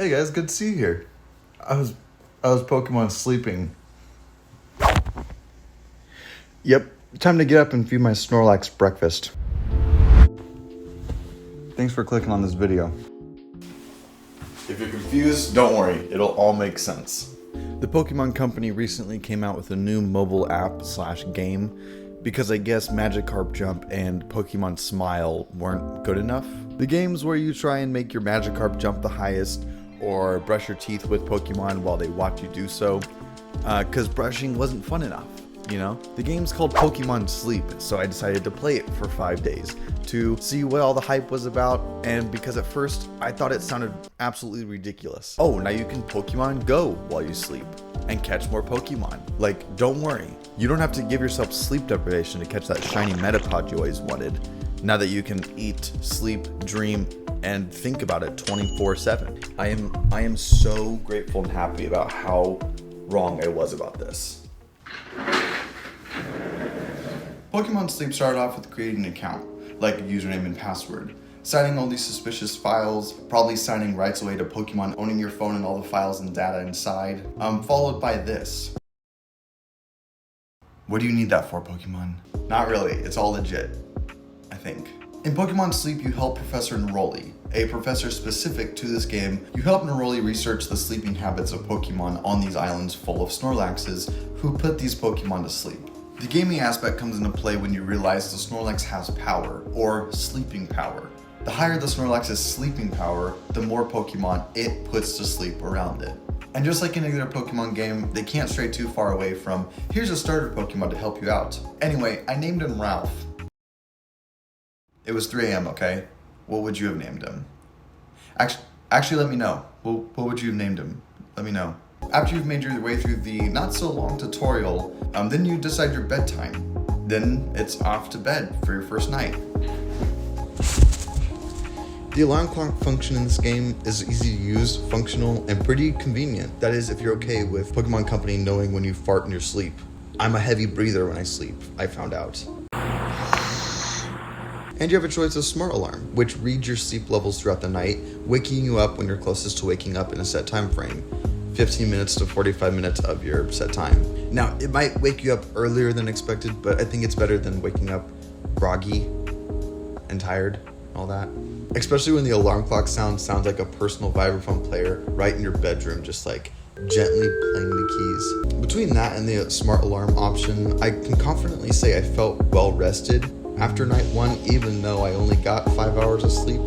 Hey guys, good to see you here. I was Pokemon sleeping. Yep, time to get up and feed my Snorlax breakfast. Thanks for clicking on this video. If you're confused, don't worry, it'll all make sense. The Pokemon Company recently came out with a new mobile app/game because I guess Magikarp Jump and Pokemon Smile weren't good enough. The games where you try and make your Magikarp jump the highest or brush your teeth with Pokemon while they watch you do so, because brushing wasn't fun enough, you know? The game's called Pokemon Sleep, so I decided to play it for 5 days to see what all the hype was about, and because at first I thought it sounded absolutely ridiculous. Oh, now you can Pokemon Go while you sleep and catch more Pokemon. Like, don't worry, you don't have to give yourself sleep deprivation to catch that shiny Metapod you always wanted, now that you can eat, sleep, dream, and think about it 24/7. I am so grateful and happy about how wrong I was about this. Pokemon Sleep started off with creating an account, like a username and password, signing all these suspicious files, probably signing rights away to Pokemon owning your phone and all the files and data inside, followed by this. What do you need that for, Pokemon? Not really, it's all legit, I think. In Pokemon Sleep, you help Professor Neroli, a professor specific to this game. You help Neroli research the sleeping habits of Pokemon on these islands full of Snorlaxes who put these Pokemon to sleep. The gaming aspect comes into play when you realize the Snorlax has power, or sleeping power. The higher the Snorlax's sleeping power, the more Pokemon it puts to sleep around it. And just like in any other Pokemon game, they can't stray too far away from, here's a starter Pokemon to help you out. Anyway, I named him Ralph. It was 3 a.m., okay? What would you have named him? Actually, let me know. What would you have named him? Let me know. After you've made your way through the not so long tutorial, then you decide your bedtime. Then it's off to bed for your first night. The alarm clock function in this game is easy to use, functional, and pretty convenient. That is, if you're okay with Pokemon Company knowing when you fart in your sleep. I'm a heavy breather when I sleep, I found out. And you have a choice of Smart Alarm, which reads your sleep levels throughout the night, waking you up when you're closest to waking up in a set time frame, 15 minutes to 45 minutes of your set time. Now, it might wake you up earlier than expected, but I think it's better than waking up groggy and tired and all that. Especially when the alarm clock sounds like a personal vibraphone player right in your bedroom, just like gently playing the keys. Between that and the Smart Alarm option, I can confidently say I felt well rested after night 1, even though I only got 5 hours of sleep.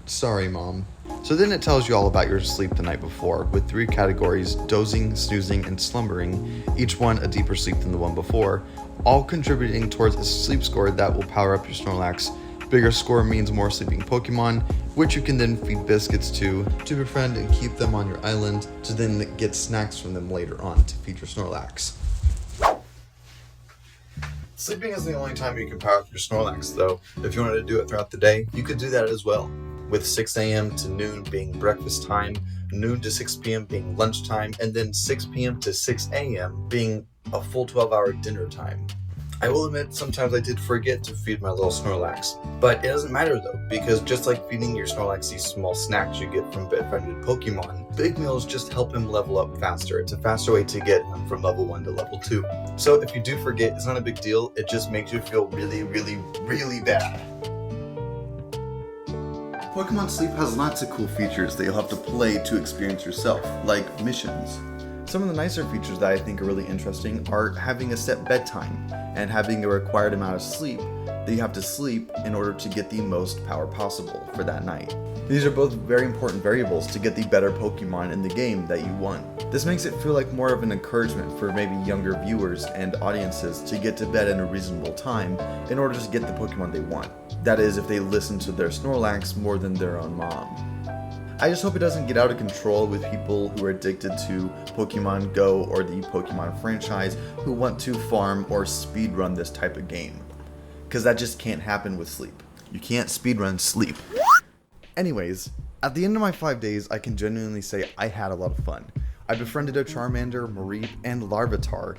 Sorry, Mom. So then it tells you all about your sleep the night before, with 3 categories: dozing, snoozing, and slumbering, each one a deeper sleep than the one before, all contributing towards a sleep score that will power up your Snorlax. Bigger score means more sleeping Pokemon, which you can then feed biscuits to befriend and keep them on your island, to then get snacks from them later on to feed your Snorlax. Sleeping is the only time you can power up your Snorlax, though. If you wanted to do it throughout the day, you could do that as well, with 6 a.m. to noon being breakfast time, noon to 6 p.m. being lunchtime, and then 6 p.m. to 6 a.m. being a full 12-hour dinner time. I will admit, sometimes I did forget to feed my little Snorlax, but it doesn't matter though, because just like feeding your Snorlax these small snacks you get from befriended Pokemon, big meals just help him level up faster. It's a faster way to get him from level 1 to level 2. So if you do forget, it's not a big deal, it just makes you feel really, really, really bad. Pokemon Sleep has lots of cool features that you'll have to play to experience yourself, like missions. Some of the nicer features that I think are really interesting are having a set bedtime and having a required amount of sleep that you have to sleep in order to get the most power possible for that night. These are both very important variables to get the better Pokemon in the game that you want. This makes it feel like more of an encouragement for maybe younger viewers and audiences to get to bed in a reasonable time in order to get the Pokemon they want. That is, if they listen to their Snorlax more than their own mom. I just hope it doesn't get out of control with people who are addicted to Pokemon Go or the Pokemon franchise who want to farm or speedrun this type of game. Because that just can't happen with sleep. You can't speedrun sleep. Anyways, at the end of my 5 days, I can genuinely say I had a lot of fun. I befriended a Charmander, Mareep, and Larvitar,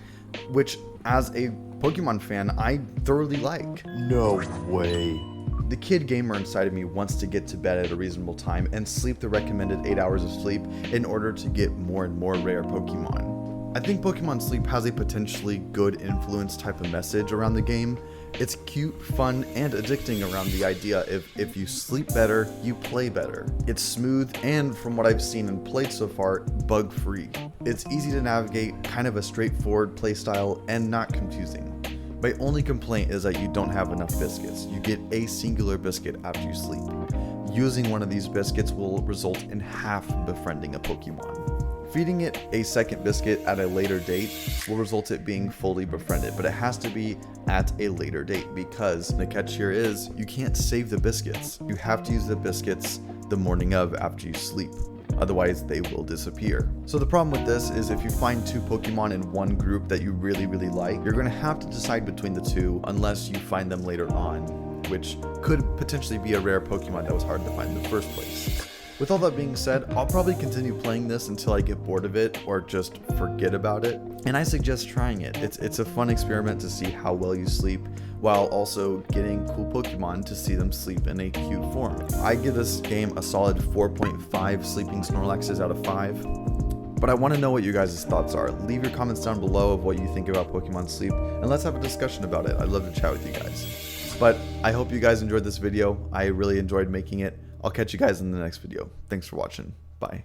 which, as a Pokemon fan, I thoroughly like. No way. The kid gamer inside of me wants to get to bed at a reasonable time and sleep the recommended 8 hours of sleep in order to get more and more rare Pokemon. I think Pokemon Sleep has a potentially good influence type of message around the game. It's cute, fun, and addicting around the idea if you sleep better, you play better. It's smooth and, from what I've seen and played so far, bug-free. It's easy to navigate, kind of a straightforward playstyle, and not confusing. My only complaint is that you don't have enough biscuits. You get a singular biscuit after you sleep. Using one of these biscuits will result in half befriending a Pokemon. Feeding it a second biscuit at a later date will result in it being fully befriended, but it has to be at a later date because the catch here is you can't save the biscuits. You have to use the biscuits the morning of after you sleep. Otherwise, they will disappear. So the problem with this is if you find two Pokemon in one group that you really like, you're going to have to decide between the two unless you find them later on, which could potentially be a rare Pokemon that was hard to find in the first place. With all that being said, I'll probably continue playing this until I get bored of it or just forget about it. And I suggest trying it. It's a fun experiment to see how well you sleep while also getting cool Pokemon to see them sleep in a cute form. I give this game a solid 4.5 sleeping Snorlaxes out of 5. But I want to know what you guys' thoughts are. Leave your comments down below of what you think about Pokemon Sleep, and let's have a discussion about it. I'd love to chat with you guys. But I hope you guys enjoyed this video. I really enjoyed making it. I'll catch you guys in the next video. Thanks for watching. Bye.